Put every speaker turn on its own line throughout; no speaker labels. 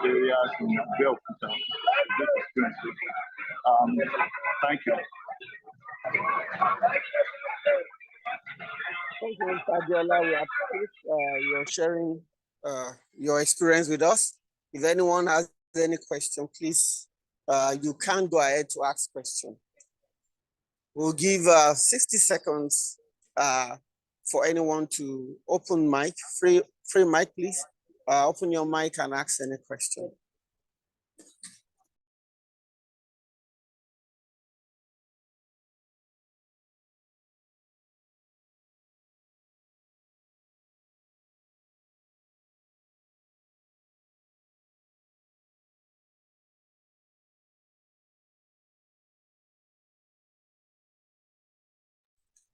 areas in Belkuta, this experiences. Thank you.
Thank you, Mr. Adiola. We appreciate your sharing your experience with us. If anyone has any question, please, you can go ahead to ask question. We'll give 60 seconds for anyone to open mic, free mic, please. Open your mic and ask any question.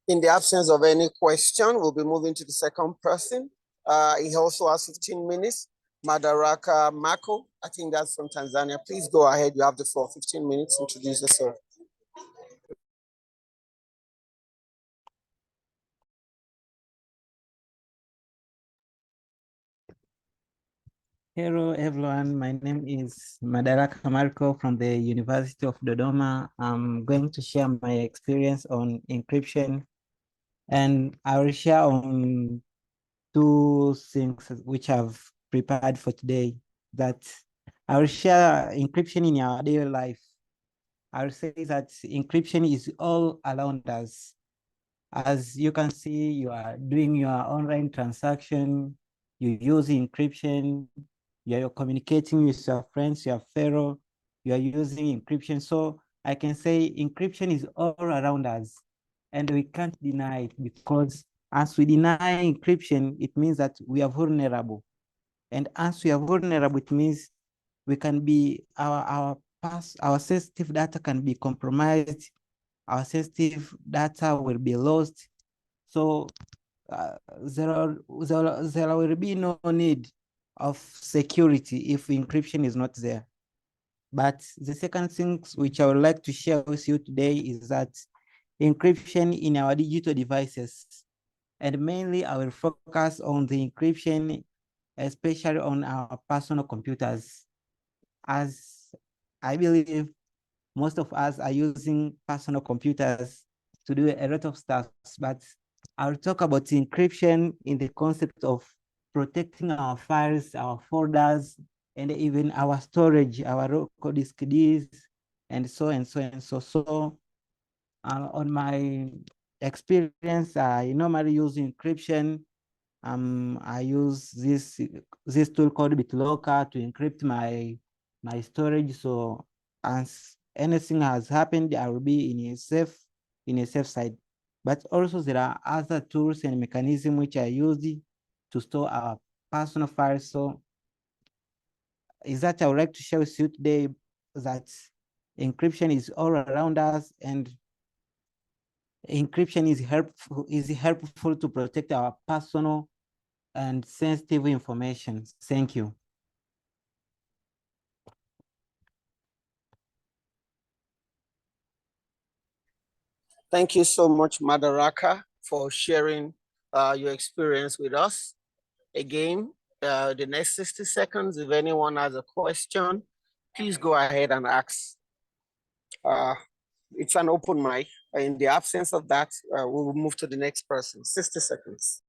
In the absence of any question, we'll be moving to the second person. He also has 15 minutes. Madaraka Mako, I think that's from Tanzania. Please go ahead, you have the floor, 15 minutes, introduce yourself.
Hello everyone, my name is Madaraka Marco from the University of Dodoma. I'm going to share my experience on encryption, and I will share on two things which I've prepared for today. That I will share encryption in our daily life. I will say that encryption is all around us. As you can see, you are doing your online transaction, you use encryption, you're communicating with your friends, your fellow, you are using encryption. So I can say encryption is all around us, and we can't deny it, because as we deny encryption, it means that we are vulnerable. And as we are vulnerable, it means we can be, our sensitive data can be compromised, our sensitive data will be lost. So there will be no need of security if encryption is not there. But the second thing which I would like to share with you today is that encryption in our digital devices, and mainly I will focus on the encryption, especially on our personal computers, as I believe most of us are using personal computers to do a lot of stuff. But I'll talk about encryption in the concept of protecting our files, our folders, and even our storage, our local disk disks, and so and so and so. So on my experience, I normally use encryption. I use this tool called BitLocker to encrypt my storage. So as anything has happened, I will be in a safe side. But also there are other tools and mechanisms which are used to store our personal files. So is that I would like to share with you today, that encryption is all around us, and encryption is helpful to protect our personal and sensitive information. Thank you.
Thank you so much, Madaraka, for sharing your experience with us. Again, the next 60 seconds, if anyone has a question, please go ahead and ask. It's an open mic. In the absence of that, we will move to the next person. 60 seconds.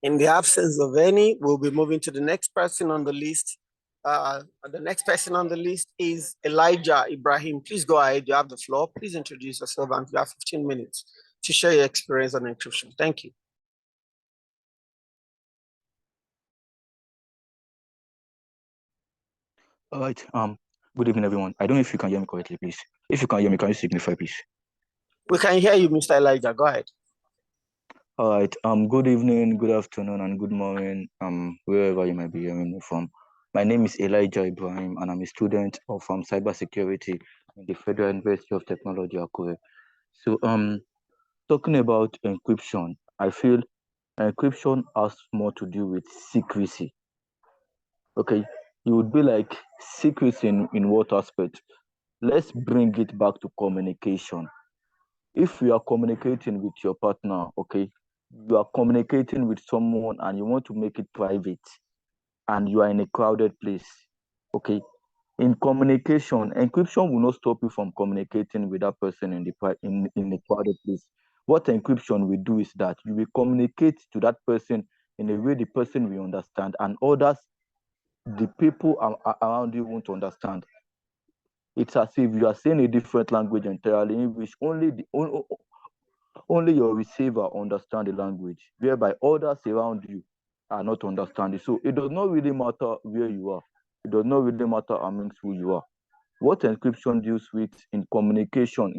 In the absence of any, we'll be moving to the next person on the list. The next person on the list is Elijah Ibrahim. Please go ahead, you have the floor. Please introduce yourself, and you have 15 minutes to share your experience on encryption. Thank you.
All right. Good evening, everyone. I don't know if you can hear me correctly, please. If you can hear me, can you signify, please?
We can hear you, Mr. Elijah. Go ahead.
All right. Good evening, good afternoon, and good morning. Wherever you might be hearing me from. My name is Elijah Ibrahim, and I'm a student of cybersecurity in the Federal University of Technology, Akure. So, talking about encryption, I feel encryption has more to do with secrecy. Okay, you would be like secrecy in what aspect? Let's bring it back to communication. If you are communicating with your partner, okay, you are communicating with someone and you want to make it private and you are in a crowded place, okay, in communication, encryption will not stop you from communicating with that person in a crowded place. What encryption will do is that you will communicate to that person in a way the person will understand, and others, the people around you won't understand. It's as if you are saying a different language entirely, in which only your receiver understand the language, whereby others around you are not understanding. So it does not really matter where you are. It does not really matter amongst who you are. What encryption deals with in communication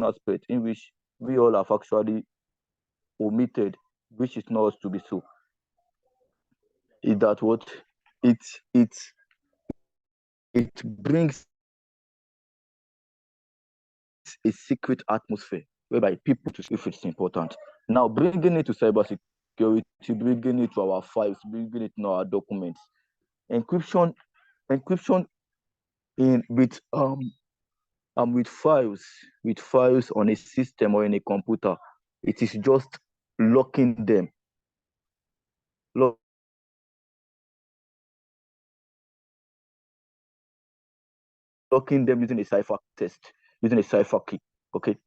aspect, in which we all have actually omitted, which is not to be so, is that what it it it brings a secret atmosphere whereby people to see if it's important. Now, bringing it to cybersecurity, bringing it to our files, bringing it to our documents, encryption, encryption in with files on a system or in a computer, it is just locking them, locking them using a cipher test, using a cipher key. Okay,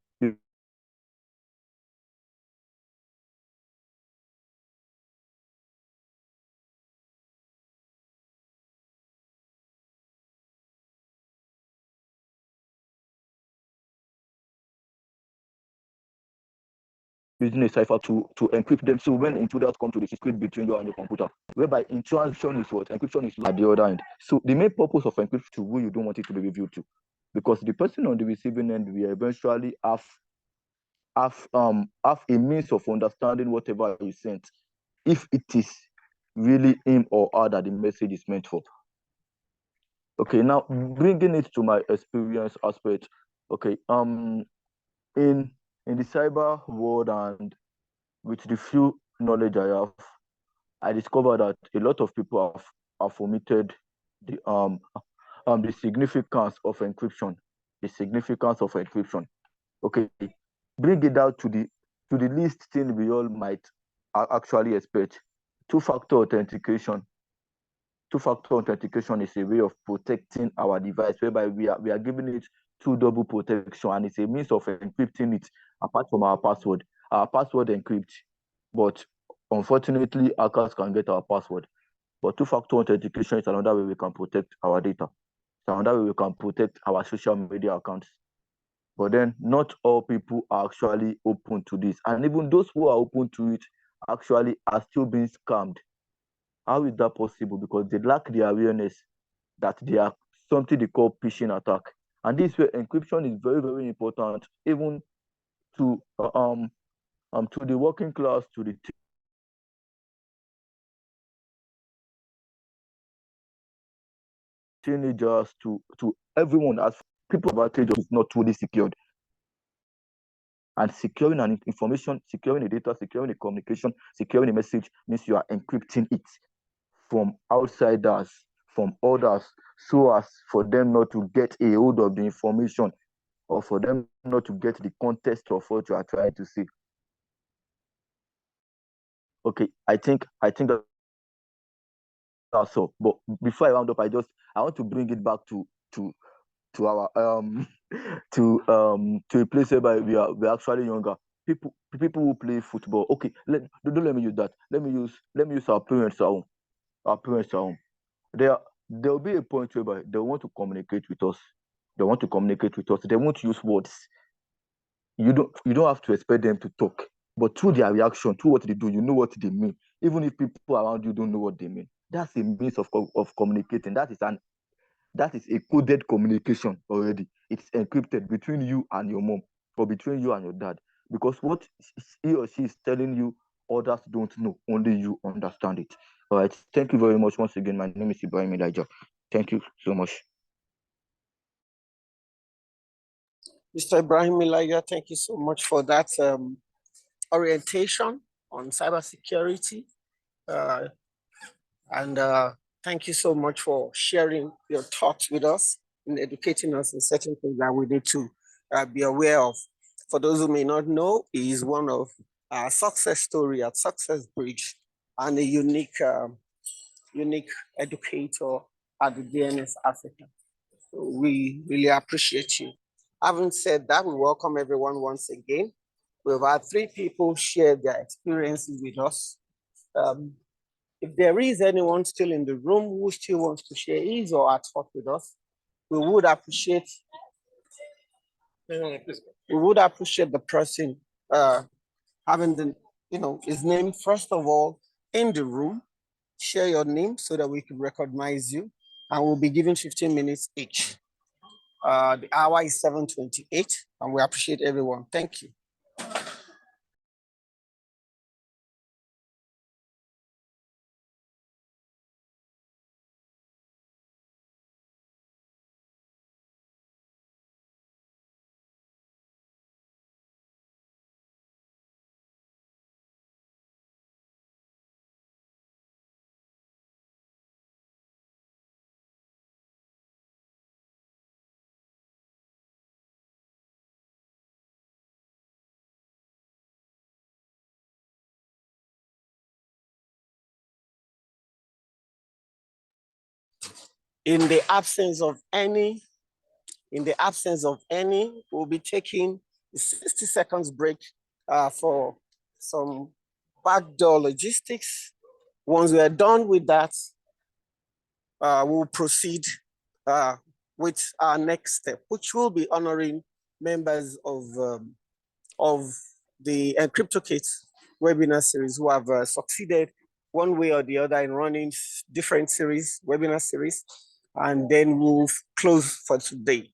using a cipher to encrypt them. So when intruders come to the secret between you and your computer, whereby encryption is what? Encryption is at the other end. So the main purpose of encryption to who you don't want it to be revealed to, because the person on the receiving end will eventually have a means of understanding whatever you sent, if it is really him or her that the message is meant for. Okay, now bringing it to my experience aspect. Okay, in the cyber world and with the few knowledge I have, I discovered that a lot of people have omitted the significance of encryption. The significance of encryption. Okay, bring it down to the least thing we all might actually expect. Two-factor authentication. Two-factor authentication is a way of protecting our device, whereby we are giving it two-double protection, and it's a means of encrypting it apart from our password. Our password encrypts, but unfortunately, hackers can get our password. But two-factor authentication is another way we can protect our data. It's another way we can protect our social media accounts. But then not all people are actually open to this. And even those who are open to it actually are still being scammed. How is that possible? Because they lack the awareness that they are something they call phishing attack. And this way, encryption is very, very important, even to the working class, to the teenagers, to everyone, as people advantage is not truly secured. And securing an information, securing the data, securing the communication, securing the message means you are encrypting it from outsiders, from others, so as for them not to get a hold of the information, or for them not to get the context of what you are trying to say. Okay, I think that's all. But before I round up, I want to bring it back to our to a place where we're actually younger. People who play football. Okay, don't let me use that. Let me use our parents at home. Our parents at home. There'll be a point whereby they want to communicate with us. They want to communicate with us. They won't use words. You don't have to expect them to talk, but through their reaction, through what they do, you know what they mean. Even if people around you don't know what they mean, that's a means of communicating. That is a coded communication already. It's encrypted between you and your mom, or between you and your dad. because what he or she is telling you, others don't know, only you understand it. All right. Thank you very much once again. My name is Ibrahim Elijah. Thank you so much.
Mr. Ibrahim Elijah, thank you so much for that orientation on cybersecurity. And thank you so much for sharing your thoughts with us and educating us in certain things that we need to be aware of. For those who may not know, he is one of our success story at Success Bridge and a unique educator at the DNS Africa. So we really appreciate you. Having said that, we welcome everyone once again. We've had 3 people share their experiences with us. If there is anyone still in the room who still wants to share his or her thought with us, we would appreciate the person having his name first of all in the room. Share your name so that we can recognize you, and we'll be giving 15 minutes each. The hour is 7:28, and we appreciate everyone. Thank you. In the absence of any, we'll be taking a 60 seconds break for some backdoor logistics. Once we are done with that, we'll proceed with our next step, which will be honoring members of the Encryptocate Webinar Series who have succeeded one way or the other in running different webinar series, and then we'll close for today.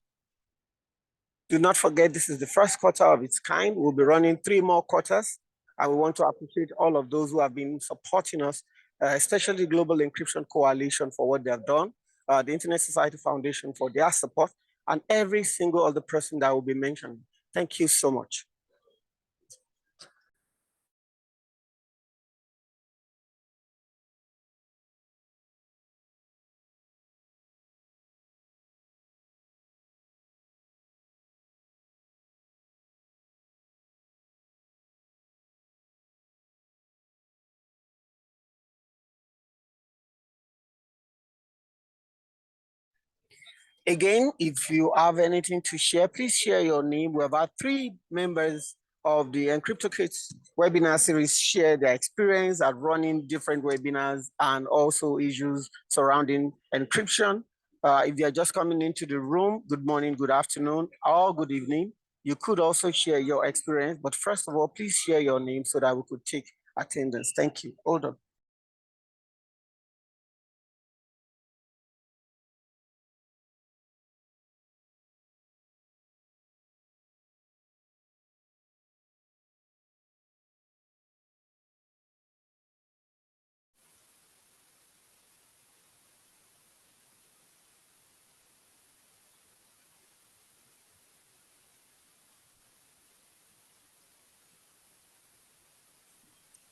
Do not forget, this is the first quarter of its kind. We'll be running 3 more quarters, and we want to appreciate all of those who have been supporting us, especially Global Encryption Coalition for what they have done, the Internet Society Foundation for their support, and every single other person that will be mentioned. Thank you so much. Again, if you have anything to share, please share your name. We have had 3 members of the Encryptocate Webinar Series share their experience at running different webinars and also issues surrounding encryption. If you're just coming into the room, good morning, good afternoon, or good evening. You could also share your experience, but first of all, please share your name so that we could take attendance. Thank you. Hold on.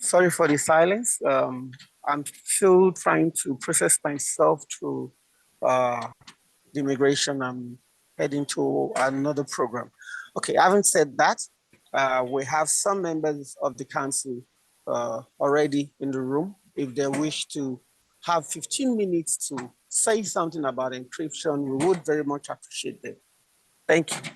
Sorry for the silence. I'm still trying to process myself through the immigration. I'm heading to another program. Okay, having said that, we have some members of the council already in the room. If they wish to have 15 minutes to say something about encryption, we would very much appreciate them. Thank you.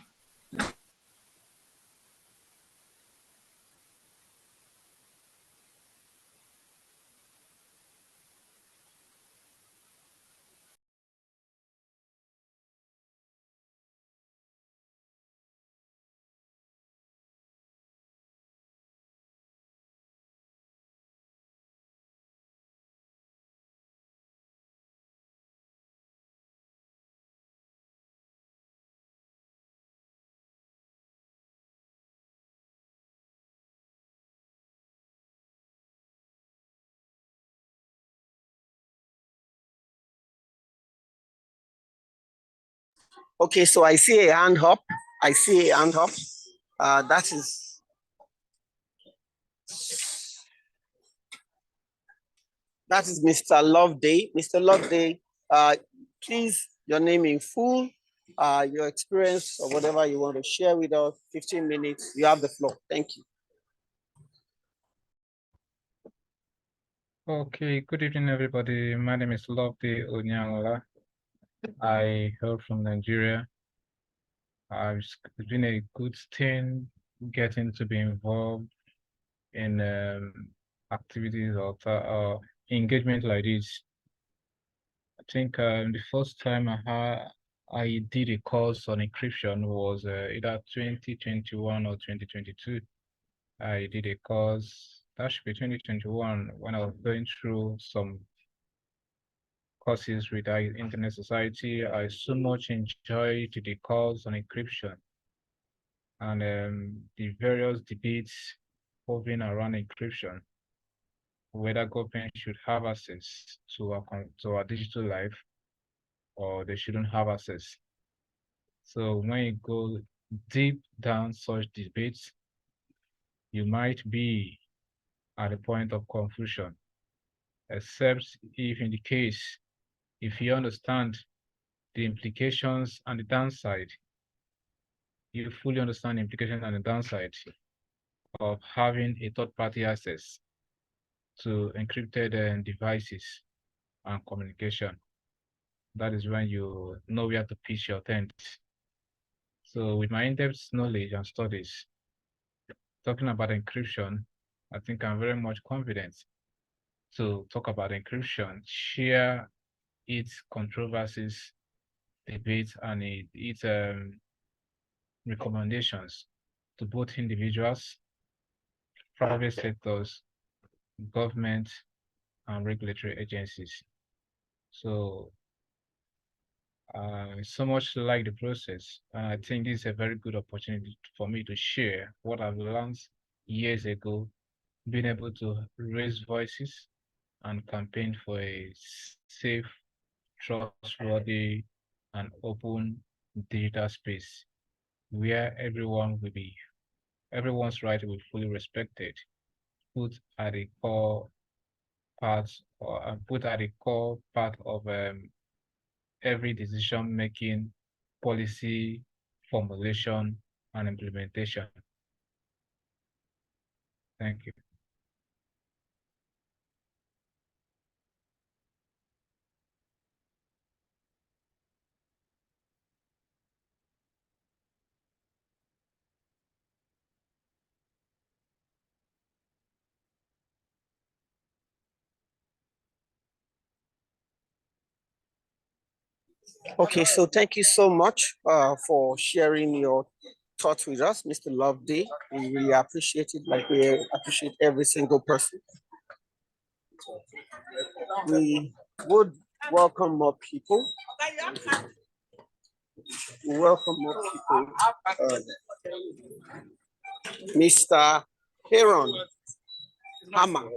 Okay, so I see a hand up. I see a hand up. That is Mr. Loveday. Mr. Loveday, please, your name in full, your experience or whatever you want to share with us. 15 minutes. You have the floor. Thank you.
Okay, good evening, everybody. My name is Loveday Onyangola. I hail from Nigeria. It's been a good thing getting to be involved in activities or engagement like this. I think the first time I did a course on encryption was either 2021 or 2022. I did a course, that should be 2021, when I was going through some courses with the Internet Society. I so much enjoyed the course on encryption and the various debates hovering around encryption, whether government should have access to our digital life or they shouldn't have access. So when you go deep down such debates, you might be at a point of confusion, except if in the case, if you understand the implications and the downside, you fully understand the implications and the downside of having a third-party access to encrypted devices and communication. That is when you know where to pitch your tent. So with my in-depth knowledge and studies, talking about encryption, I think I'm very much confident to talk about encryption, share its controversies, debates, and its recommendations to both individuals, private sectors, government, and regulatory agencies. So so much like the process. I think this is a very good opportunity for me to share what I've learned years ago, being able to raise voices and campaign for a safe, trustworthy, and open digital space where everyone's right will be fully respected, put at the core part of every decision-making, policy formulation, and implementation. Thank you.
Okay, so thank you so much for sharing your thoughts with us, Mr. Loveday. We really appreciate it, like we appreciate every single person. We would welcome more people. Welcome more people. Mr. Heron Hammer.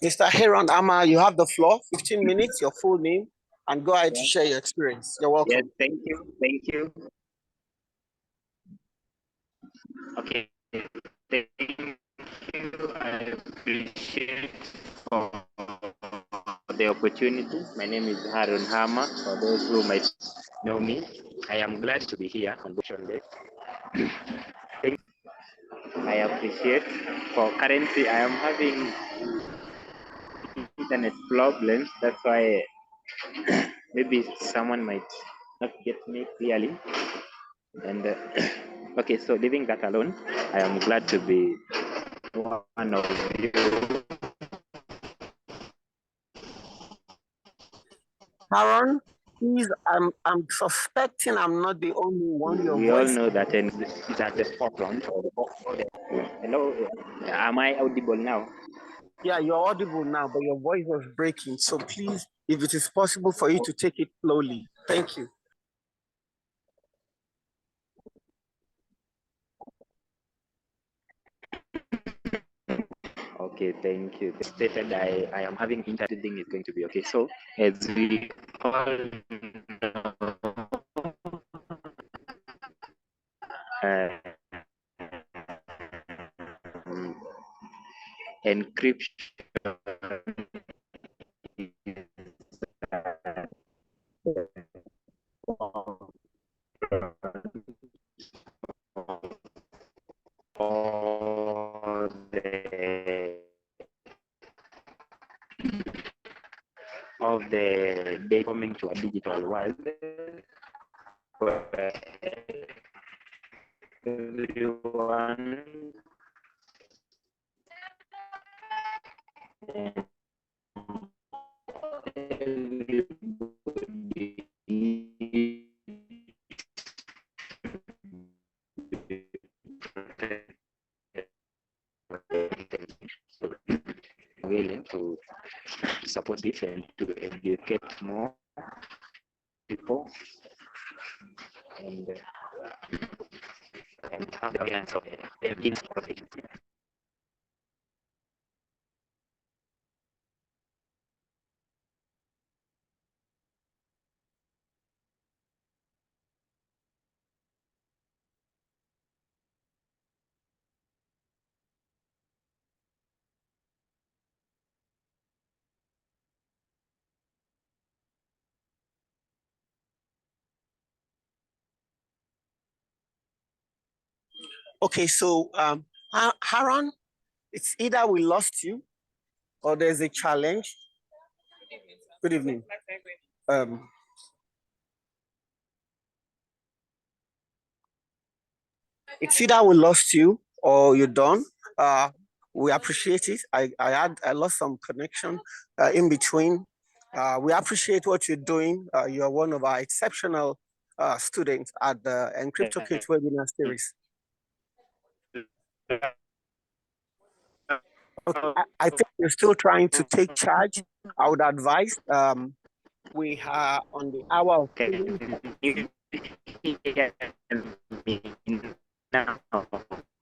Mr. Heron Hammer, you have the floor, 15 minutes, your full name, and go ahead to share your experience. You're welcome.
Yes, thank you. Thank you. Okay. Thank you. I appreciate for the opportunity. My name is Haron Hama. For those who might know me, I am glad to be here on Vision Day. Thank you. I appreciate. For currently, I am having internet problems. That's why maybe someone might not get me clearly. And okay, so leaving that alone, I am glad to be one of you.
Aaron, please, I'm suspecting I'm not the only one. Your
We
voice.
all know that it's at the forefront. Hello, am I audible now?
Yeah, you're audible now, but your voice was breaking. So please, if it is possible for you to take it slowly. Thank you.
Okay, thank you. Stated I am having internet thing is going to be okay. So as we encryption all of the data coming to a digital world where everyone and willing to support this and to educate more people and have the audience of the
Okay, so Haran, it's either we lost you or there's a challenge. Good evening. It's either we lost you or you're done. We appreciate it. I lost some connection in between. We appreciate what you're doing. You're one of our exceptional students at the Encryptocate Webinar Series. Okay, I think you're still trying to take charge. I would advise we are on the hour of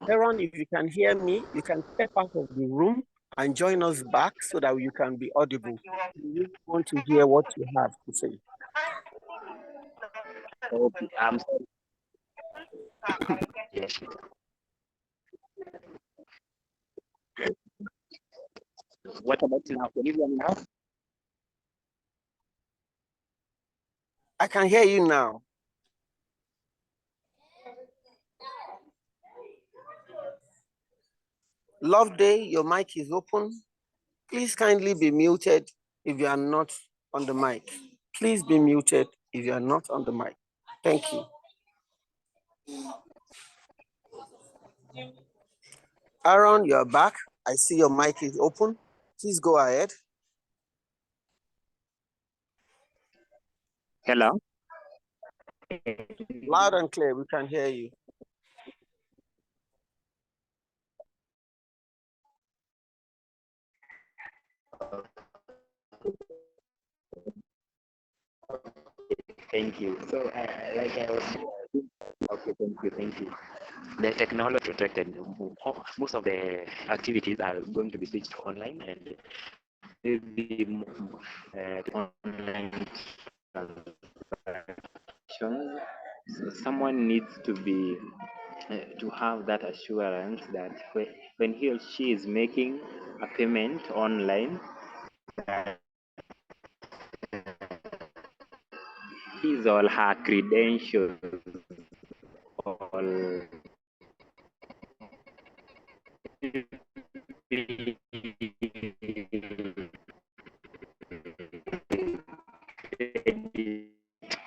Aaron, if you can hear me, you can step out of the room and join us back so that you can be audible. We want to hear what you have to say.
Okay, I'm sorry. Yes. What about now? Can you hear me now?
I can hear you now. Love Day, your mic is open. Please kindly be muted if you are not on the mic. Please be muted if you are not on the mic. Thank you. Aaron, you're back. I see your mic is open. Please go ahead.
Hello.
Loud and clear, we can hear you.
Thank you. So, like I was okay, thank you. The technology protected. Most of the activities are going to be switched online, and maybe online. So someone needs to be to have that assurance that when he or she is making a payment online, his or her credentials all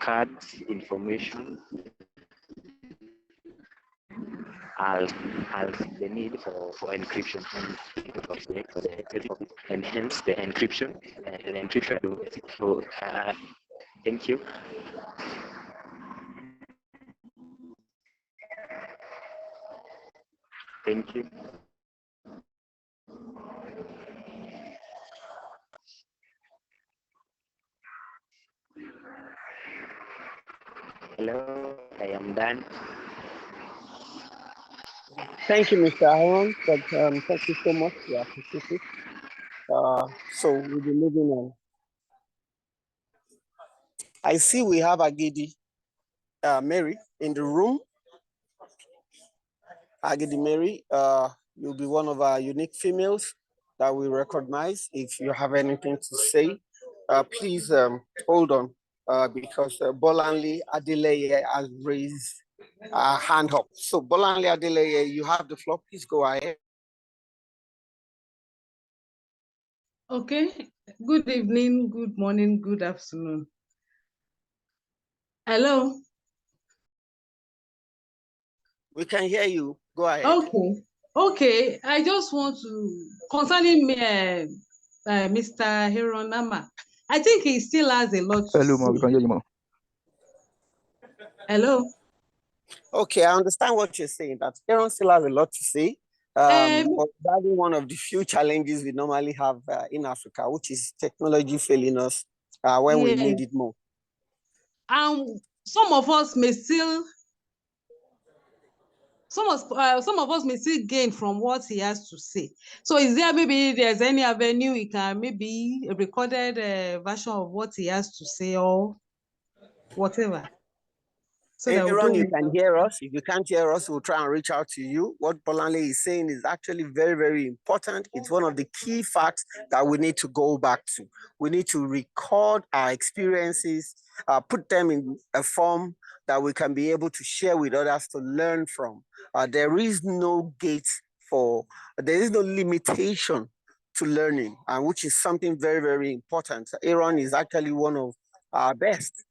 cards information as the need for encryption and hence the encryption so thank you. Thank you. Hello, I am done.
Thank you, Mr. Aaron. But thank you so much. We appreciate it. So we'll be moving on. I see we have Agidi Mary in the room. Agidi Mary, you'll be one of our unique females that we recognize. If you have anything to say, please hold on because Bolanle Adeleye has raised a hand up. So Bolanle Adeleye, you have the floor. Please go ahead.
Okay. Good evening, good morning, good afternoon. Hello.
We can hear you. Go ahead.
Okay. Okay. I just want to concerning me, Mr. Hironama. I think he still has a lot to
Hello, ma. We
say.
can hear you, ma.
Hello.
Okay, I understand what you're saying. That Aaron still has a lot to say. But that is one of the few challenges we normally have in Africa, which is technology failing us when we need it more.
Some of us may still, some of us may still gain from what he has to say. So is there maybe there's any avenue we can maybe a recorded version of what he has to say or whatever? So that we
Aaron, you
don't
can hear us. If you can't hear us, we'll try and reach out to you. What Bolanle is saying is actually very, very important. It's one of the key facts that we need to go back to. We need to record our experiences, put them in a form that we can be able to share with others to learn from. There is no gate there is no limitation to learning, and which is something very, very important. Aaron is actually one of our best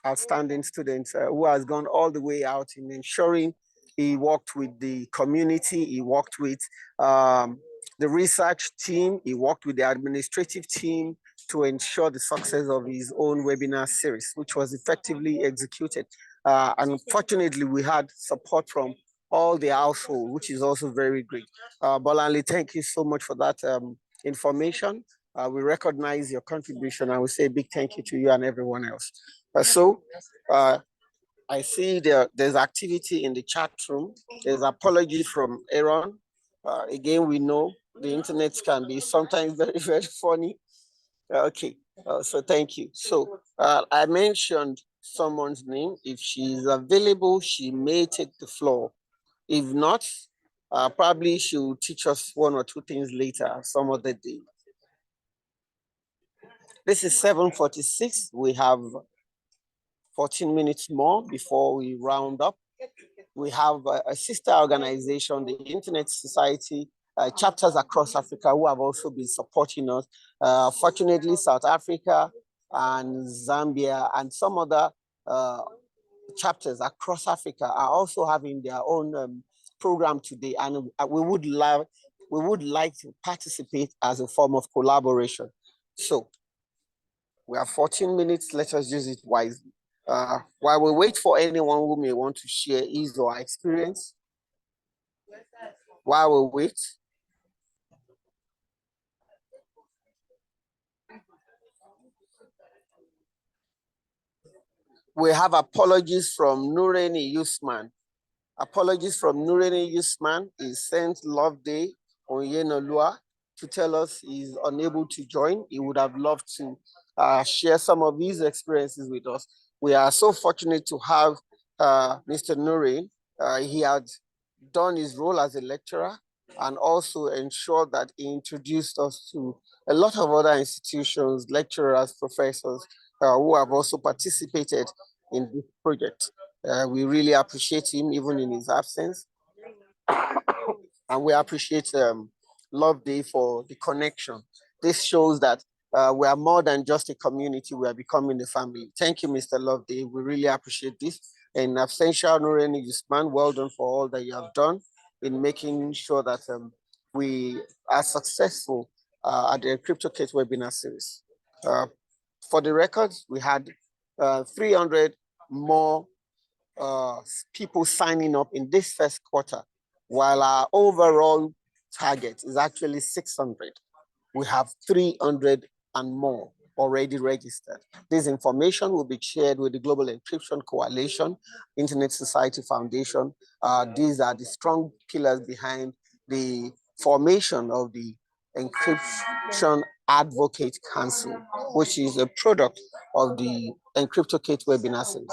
outstanding student who has gone all the way out in ensuring he worked with the community, he worked with the research team, he worked with the administrative team to ensure the success of his own webinar series, which was effectively executed. And fortunately, we had support from all the household, which is also very great. Bolanle, thank you so much for that information. We recognize your contribution. I will say a big thank you to you and everyone else. I see there's activity in the chat room. There's apology from Aaron. Again, we know the internet can be sometimes very, very funny. Okay, so thank you. So I mentioned someone's name. If she's available, she may take the floor. If not, probably she'll teach us one or two things later, some other day. This is 7:46. We have 14 minutes more before we round up. We have a sister organization, the Internet Society, chapters across Africa who have also been supporting us. Fortunately, South Africa and Zambia and some other chapters across Africa are also having their own program today, and we would like to participate as a form of collaboration. So we have 14 minutes. Let us use it wisely. While we wait for anyone who may want to share his or her experience, while we wait, we have apologies from Nureni Usman. Apologies from Nureni Usman. He sent Love Day on Yenolua to tell us he's unable to join. He would have loved to share some of his experiences with us. We are so fortunate to have Mr. Nurin. He had done his role as a lecturer and also ensured that he introduced us to a lot of other institutions, lecturers, professors who have also participated in this project. We really appreciate him even in his absence. And we appreciate Love Day for the connection. This shows that we are more than just a community, we are becoming a family. Thank you, Mr. Love Day. We really appreciate this. And absentia Nureni Usman, well done for all that you have done in making sure that we are successful at the Encryptocate Webinar Series. For the records, we had 300 more people signing up in this first quarter, while our overall target is actually 600. We have 300 and more already registered. This information will be shared with the Global Encryption Coalition, Internet Society Foundation. These are the strong pillars behind the formation of the Encryption Advocate Council, which is a product of the Encryptocate Webinar Series.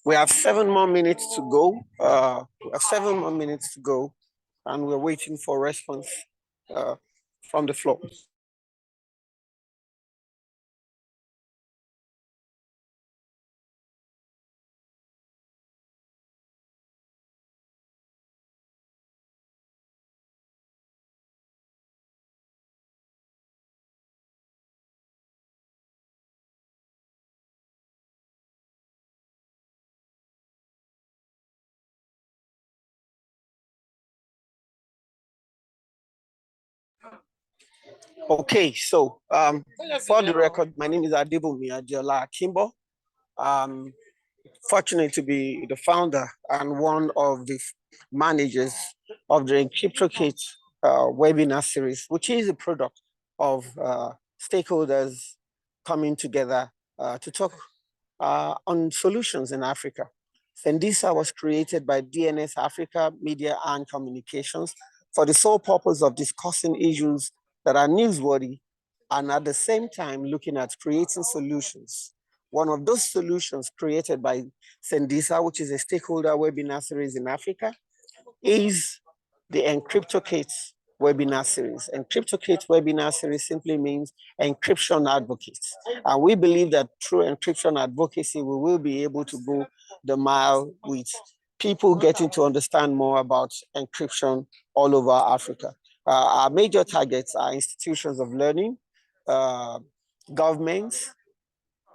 We have 7 more minutes to go. We have 7 more minutes to go, and we're waiting for response from the floor. Okay, so for the record, my name is Adibumi Adiola Kimbo. Fortunate to be the founder and one of the managers of the Encryptocate Webinar Series, which is a product of stakeholders coming together to talk on solutions in Africa. Sendisa was created by DNS Africa Media and Communications for the sole purpose of discussing issues that are newsworthy and at the same time looking at creating solutions. One of those solutions created by Sendisa, which is a stakeholder webinar series in Africa, is the Encryptocate Webinar Series. Encryptocate Webinar Series simply means encryption advocates. And we believe that through encryption advocacy, we will be able to go the mile with people getting to understand more about encryption all over Africa. Our major targets are institutions of learning, governments,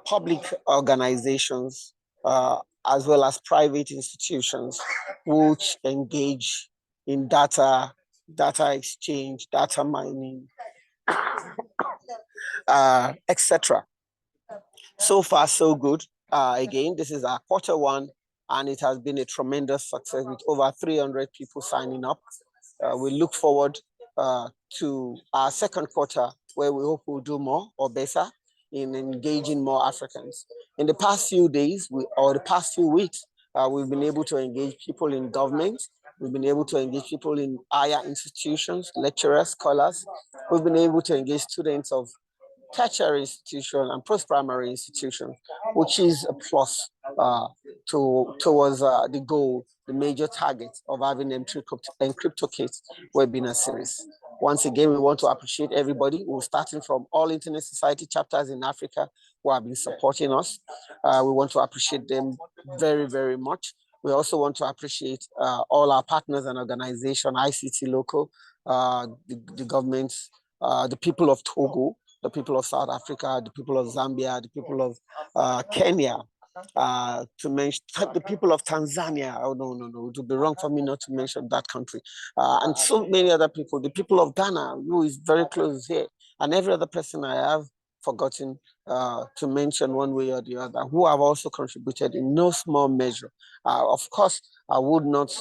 public organizations, as well as private institutions which engage in data exchange, data mining, etc. So far, so good. Again, this is our Q1, and it has been a tremendous success with over 300 people signing up. We look forward to our second quarter, where we hope we'll do more or better in engaging more Africans. In the past few days, or the past few weeks, we've been able to engage people in government. We've been able to engage people in higher institutions, lecturers, scholars. We've been able to engage students of tertiary institution and post-primary institution, which is a plus towards the goal, the major target of having Encryptocate webinar series. Once again, we want to appreciate everybody. We're starting from all Internet Society chapters in Africa who have been supporting us. We want to appreciate them very, very much. We also want to appreciate all our partners and organizations, ICT Local, the government, the people of Togo, the people of South Africa, the people of Zambia, the people of Kenya, to mention the people of Tanzania. Oh, no, it would be wrong for me not to mention that country. And so many other people, the people of Ghana, who is very close here, and every other person I have forgotten to mention one way or the other, who have also contributed in no small measure. Of course, I would not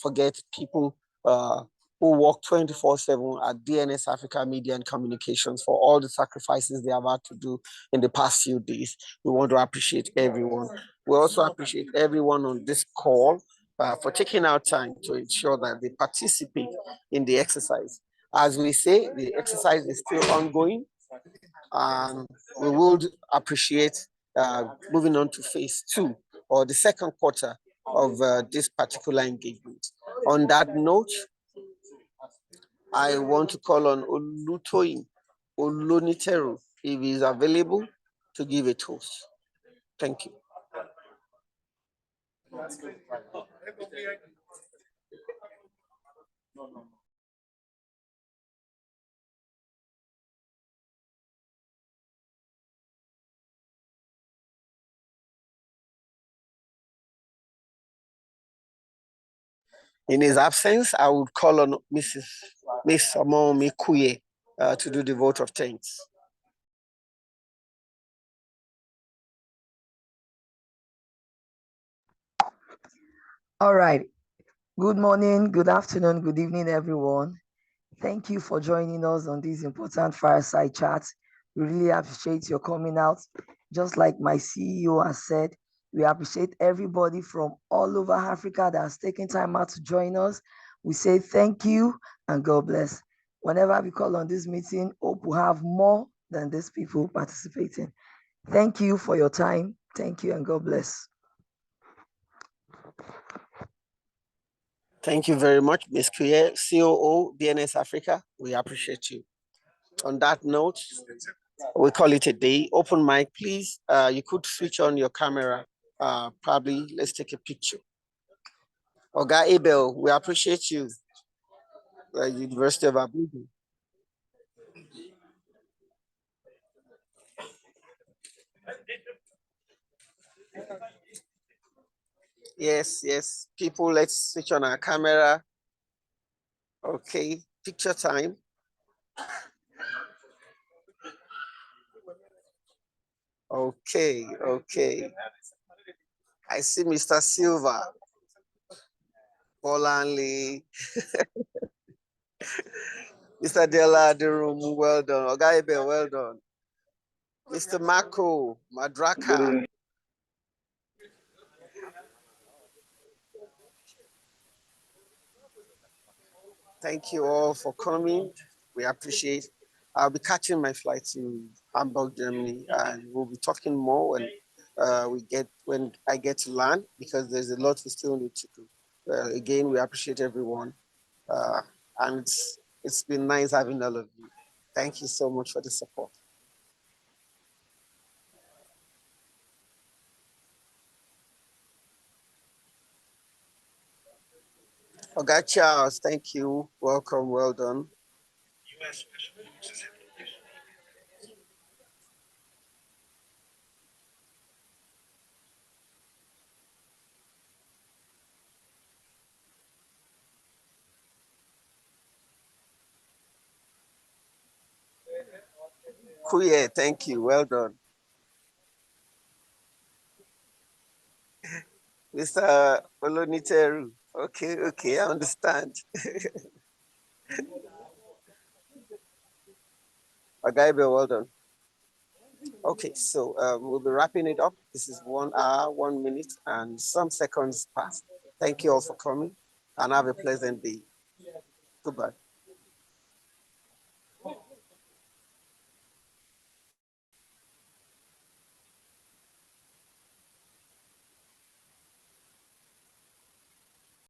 forget people who work 24/7 at DNS Africa Media and Communications for all the sacrifices they have had to do in the past few days. We want to appreciate everyone. We also appreciate everyone on this call for taking our time to ensure that they participate in the exercise. As we say, the exercise is still ongoing, and we would appreciate moving on to phase 2 or the second quarter of this particular engagement. On that note, I want to call on Olutoyin Oloniteru, if he is available, to give a toast. Thank you. In his absence, I would call on Miss Omomi Kuye to do the vote of thanks.
All right. Good morning, good afternoon, good evening, everyone. Thank you for joining us on this important Fireside Chat. We really appreciate your coming out. Just like my CEO has said, we appreciate everybody from all over Africa that has taken time out to join us. We say thank you and God bless. Whenever we call on this meeting, hope we have more than these people participating. Thank you for your time. Thank you and God bless.
Thank you very much, Ms. Kuye, COO, DNS Africa. We appreciate you. On that note, we call it a day. Open mic, please. You could switch on your camera. Probably, let's take a picture. Oga Abel, we appreciate you. University of Abuja. Yes. People, let's switch on our camera. Okay, picture time. Okay. I see Mr. Silva. Bolanli. Mr. Dela Derum, well done. Oga Abel, well done. Mr. Marco Madraka. Thank you all for coming. We appreciate. I'll be catching my flight to Hamburg, Germany, and we'll be talking more when I get to land, because there's a lot we still need to do. Again, we appreciate everyone, and it's been nice having all of you. Thank you so much for the support. Oga Charles, thank you. Welcome, well done. Kuye, thank you, well done. Mr. Oloniteru, okay, I understand. Agaibe, well done. Okay, so we'll be wrapping it up. This is 1 hour, 1 minute, and some seconds past. Thank you all for coming, and have a pleasant day. Goodbye.